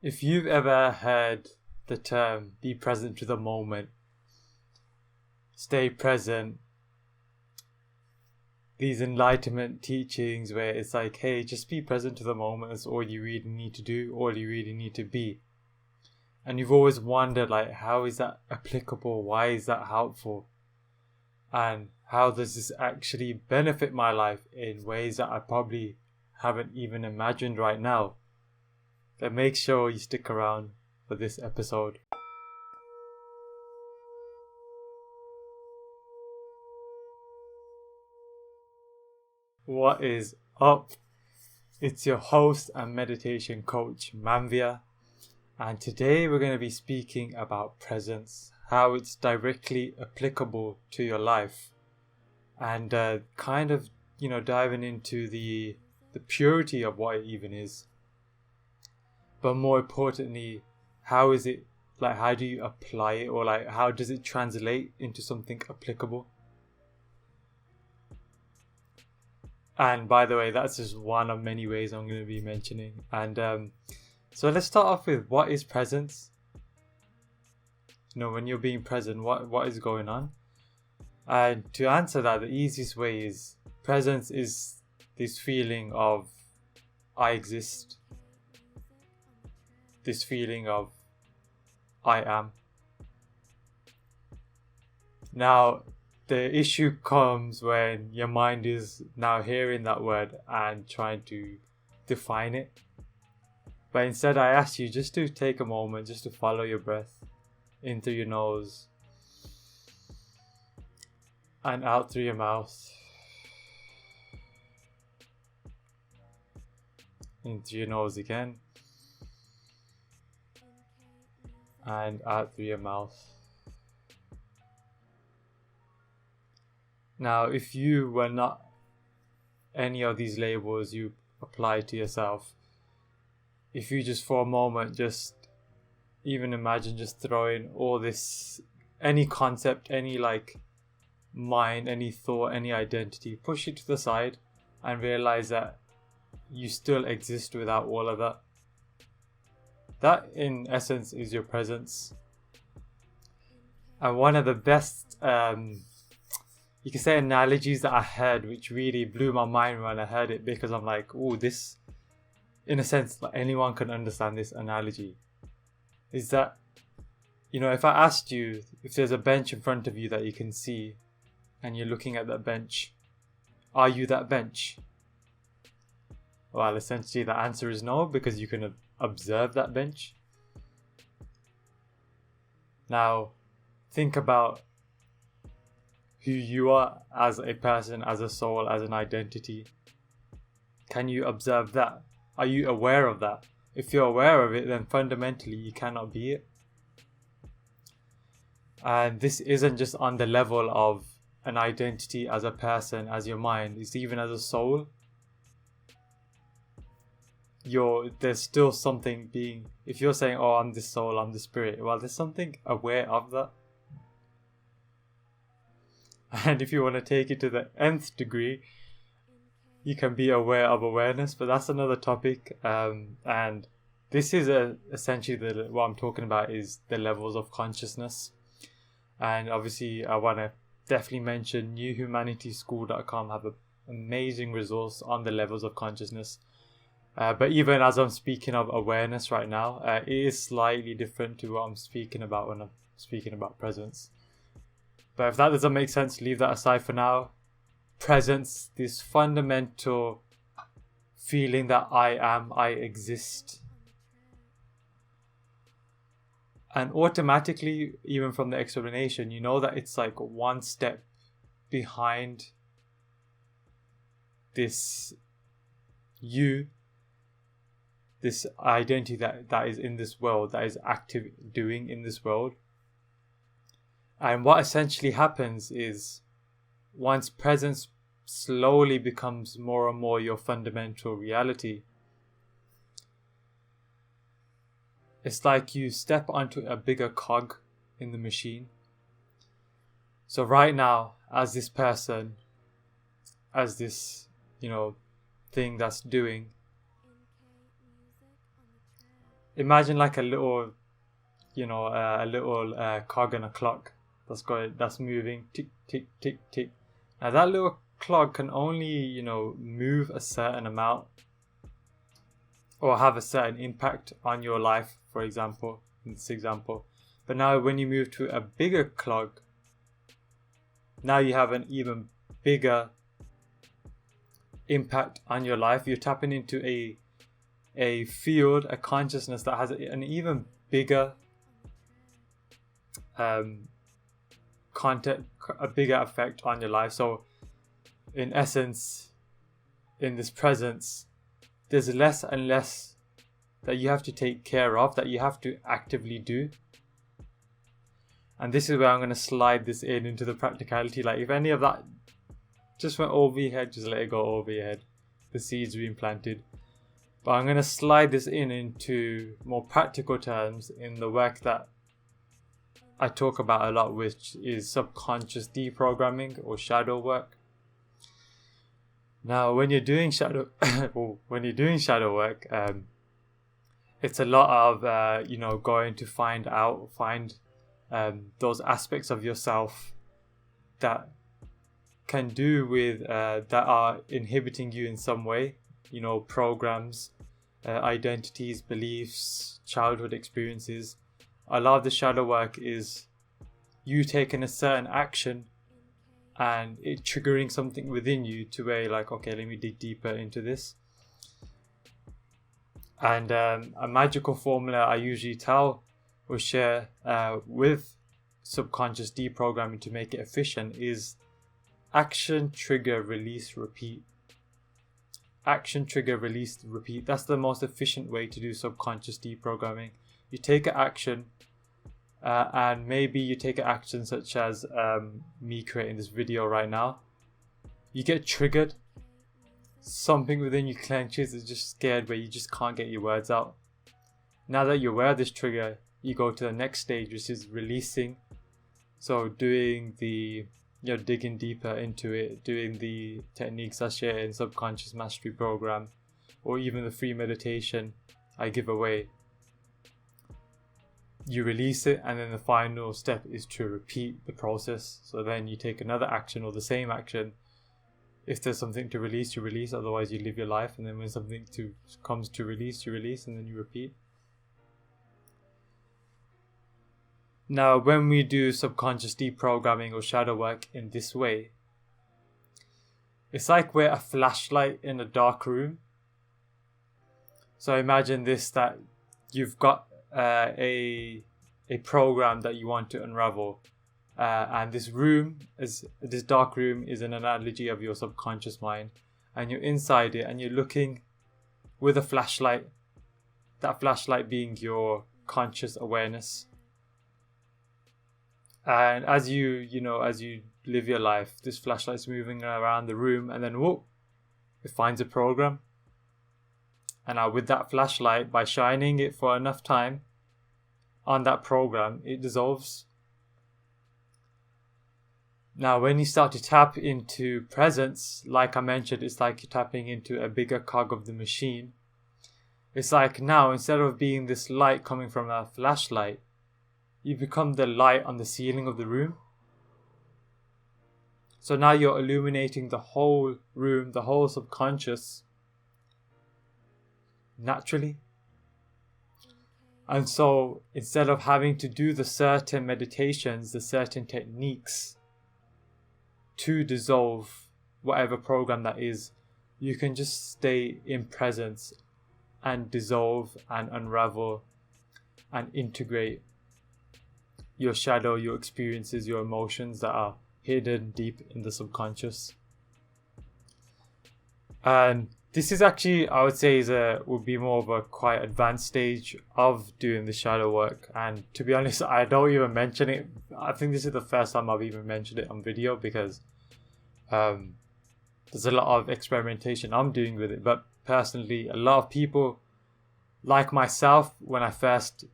If you've ever heard the term be present to the moment, stay present, these enlightenment teachings where it's like, hey, just be present to the moment, that's all you really need to do, all you really need to be. And you've always wondered, like, how is that applicable? Why is that helpful? And how does this actually benefit my life in ways that I probably haven't even imagined right now? Then make sure you stick around for this episode. What is up? It's your host and meditation coach, Manvir. And today we're going to be speaking about presence, how it's directly applicable to your life. And diving into the purity of what it even is. But more importantly, how is it, like, how do you apply it, or like, how does it translate into something applicable? And by the way, that's just one of many ways I'm going to be mentioning. And so let's start off with, what is presence? When you're being present, what is going on? And to answer that, the easiest way is, presence is this feeling of I exist. This feeling of I am. Now, the issue comes when your mind is now hearing that word and trying to define it. But instead, I ask you just to take a moment, just to follow your breath in through your nose and out through your mouth. In through your nose again. And out through your mouth. Now, if you were not any of these labels you apply to yourself, if you just for a moment just even imagine just throwing all this, any concept, any mind, any thought, any identity, push it to the side and realize that you still exist without all of that. That, in essence, is your presence. And one of the best, you can say, analogies that I heard, which really blew my mind when I heard it, because I'm like, oh, this, in a sense, like, anyone can understand this analogy, is that, if I asked you, if there's a bench in front of you that you can see, and you're looking at that bench, are you that bench? Well, essentially the answer is no, because you can observe that bench. Now, think about who you are as a person, as a soul, as an identity. Can you observe that? Are you aware of that? If you're aware of it, then fundamentally you cannot be it. And this isn't just on the level of an identity as a person, as your mind. It's even as a soul. There's still something being, if you're saying, oh, I'm the soul, I'm the spirit, well, there's something aware of that. And if you want to take it to the nth degree, you can be aware of awareness, but that's another topic. And this is essentially what I'm talking about is the levels of consciousness. And obviously I want to definitely mention newhumanityschool.com have an amazing resource on the levels of consciousness. But even as I'm speaking of awareness right now, it is slightly different to what I'm speaking about when I'm speaking about presence. But if that doesn't make sense, leave that aside for now. Presence, this fundamental feeling that I exist. And automatically, even from the explanation, you know that it's like one step behind this you, this identity that is in this world, that is active doing in this world. And what essentially happens is, once presence slowly becomes more and more your fundamental reality, it's like you step onto a bigger cog in the machine. So right now, as this person, as this, thing that's doing, imagine like a little, a little cog in a clock that's moving tick tick tick tick. Now that little clock can only move a certain amount or have a certain impact on your life, for example, in this example. But now when you move to a bigger clock, now you have an even bigger impact on your life. You're tapping into a field, a consciousness that has an even bigger content, a bigger effect on your life. So in essence, in this presence, there's less and less that you have to take care of, that you have to actively do. And this is where I'm going to slide this into the practicality. Like if any of that just went over your head, just let it go over your head. The seeds being planted. But I'm going to slide this into more practical terms in the work that I talk about a lot, which is subconscious deprogramming or shadow work. Now, when you're doing shadow work, it's a lot of going to find those aspects of yourself that can do with that are inhibiting you in some way. Programs, identities, beliefs, childhood experiences. A lot of the shadow work is you taking a certain action and it triggering something within you to where you're like, okay, let me dig deeper into this. And a magical formula I usually tell or share with subconscious deprogramming to make it efficient is action, trigger, release, repeat. Action, trigger, release, repeat. That's the most efficient way to do subconscious deprogramming. You take an action, and maybe you take an action such as me creating this video right now. You get triggered. Something within you clenches, is just scared where you just can't get your words out. Now that you're aware of this trigger, you go to the next stage, which is releasing. So doing the digging deeper into it, doing the techniques I share in Subconscious Mastery Program, or even the free meditation I give away. You release it, and then the final step is to repeat the process. So then you take another action or the same action. If there's something to release, you release. Otherwise, you live your life. And then when something comes to release, you release, and then you repeat. Now, when we do subconscious deprogramming or shadow work in this way, it's like we're a flashlight in a dark room. So imagine this, that you've got a program that you want to unravel. And this dark room is an analogy of your subconscious mind. And you're inside it and you're looking with a flashlight. That flashlight being your conscious awareness. And as you live your life, this flashlight's moving around the room, and then whoop, it finds a program. And now with that flashlight, by shining it for enough time on that program, it dissolves. Now when you start to tap into presence, like I mentioned, it's like you're tapping into a bigger cog of the machine. It's like now, instead of being this light coming from a flashlight, you become the light on the ceiling of the room. So now you're illuminating the whole room, the whole subconscious, naturally. And so instead of having to do the certain meditations, the certain techniques to dissolve whatever program that is, you can just stay in presence and dissolve and unravel and integrate your shadow, your experiences, your emotions that are hidden deep in the subconscious. And this is actually, I would say, would be more of a quite advanced stage of doing the shadow work. And to be honest, I don't even mention it. I think this is the first time I've even mentioned it on video, because there's a lot of experimentation I'm doing with it. But personally, a lot of people like myself, when I first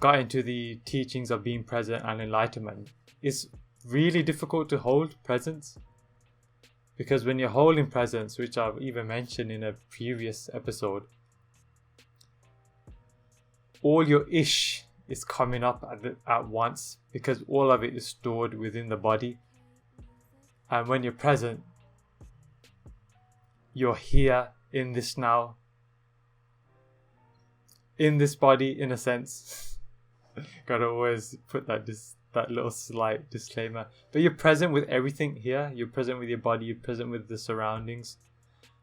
got into the teachings of being present and enlightenment, it's really difficult to hold presence. Because when you're holding presence, which I've even mentioned in a previous episode, all your ish is coming up at once, because all of it is stored within the body. And when you're present, you're here in this now, in this body, in a sense. Gotta always put that little slight disclaimer. But you're present with everything here. You're present with your body. You're present with the surroundings.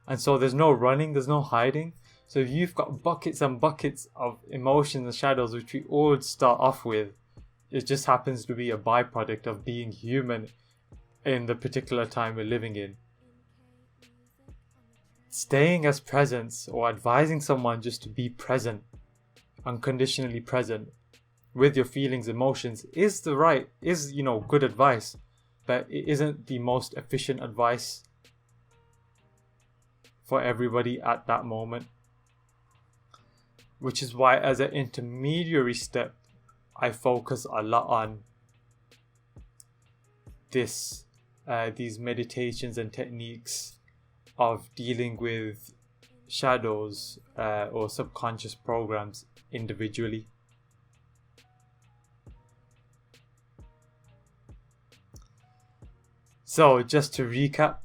And so there's no running. There's no hiding. So if you've got buckets and buckets of emotions and shadows, which we all start off with, it just happens to be a byproduct of being human in the particular time we're living in. Staying as presence, or advising someone just to be present, unconditionally present with your feelings, emotions, is good advice, but it isn't the most efficient advice for everybody at that moment. Which is why, as an intermediary step, I focus a lot on these meditations and techniques of dealing with shadows or subconscious programs individually. So, just to recap,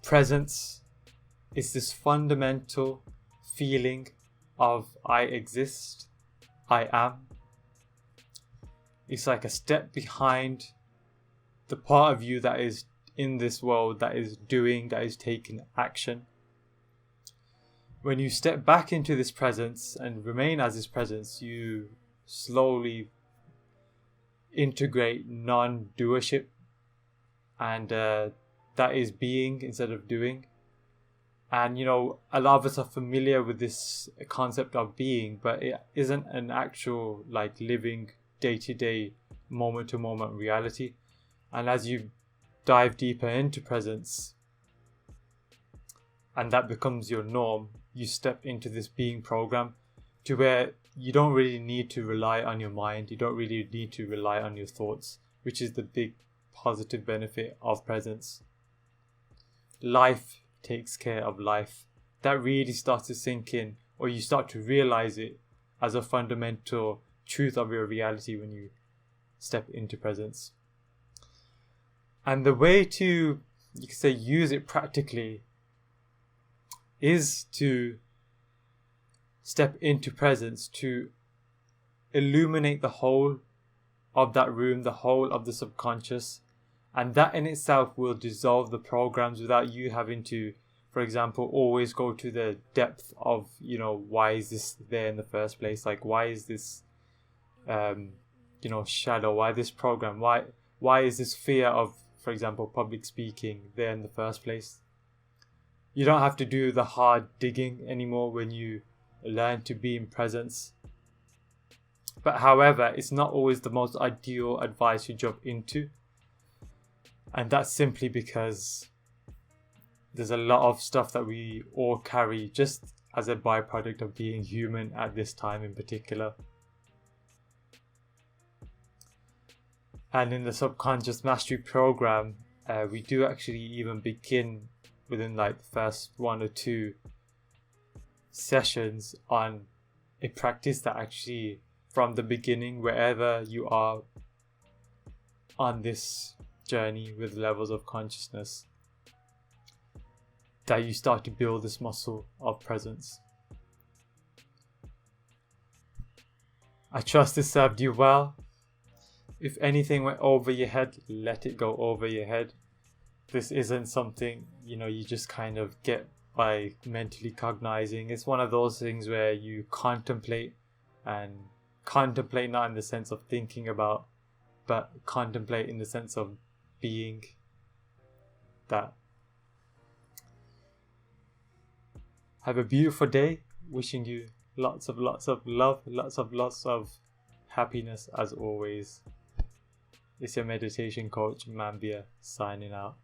presence is this fundamental feeling of I exist, I am. It's like a step behind the part of you that is in this world, that is doing, that is taking action. When you step back into this presence and remain as this presence, you slowly integrate non-doership, and that is being instead of doing. And a lot of us are familiar with this concept of being, but it isn't an actual living day-to-day, moment-to-moment reality. And as you dive deeper into presence, and that becomes your norm, you step into this being program to where you don't really need to rely on your mind. You don't really need to rely on your thoughts, which is the big positive benefit of presence. Life takes care of life. That really starts to sink in, or you start to realize it as a fundamental truth of your reality when you step into presence. And the way to, you could say, use it practically is to step into presence, to illuminate the whole of that room, the whole of the subconscious. And that in itself will dissolve the programs without you having to, for example, always go to the depth of, why is this there in the first place? Why is this, shadow? Why this program? Why is this fear of, for example, public speaking there in the first place? You don't have to do the hard digging anymore when you learn to be in presence. But however, it's not always the most ideal advice you jump into. And that's simply because there's a lot of stuff that we all carry just as a byproduct of being human at this time in particular. And in the subconscious mastery program, we do actually even begin within the first 1 or 2 sessions on a practice that actually, from the beginning, wherever you are on this journey with levels of consciousness, that you start to build this muscle of presence. I trust this served you well. If anything went over your head, let it go over your head. This isn't something, you just kind of get by mentally cognizing. It's one of those things where you contemplate, and contemplate not in the sense of thinking about, but contemplate in the sense of being that. Have a beautiful day. Wishing you lots of love, lots of happiness as always. It's your meditation coach, Manvir, signing out.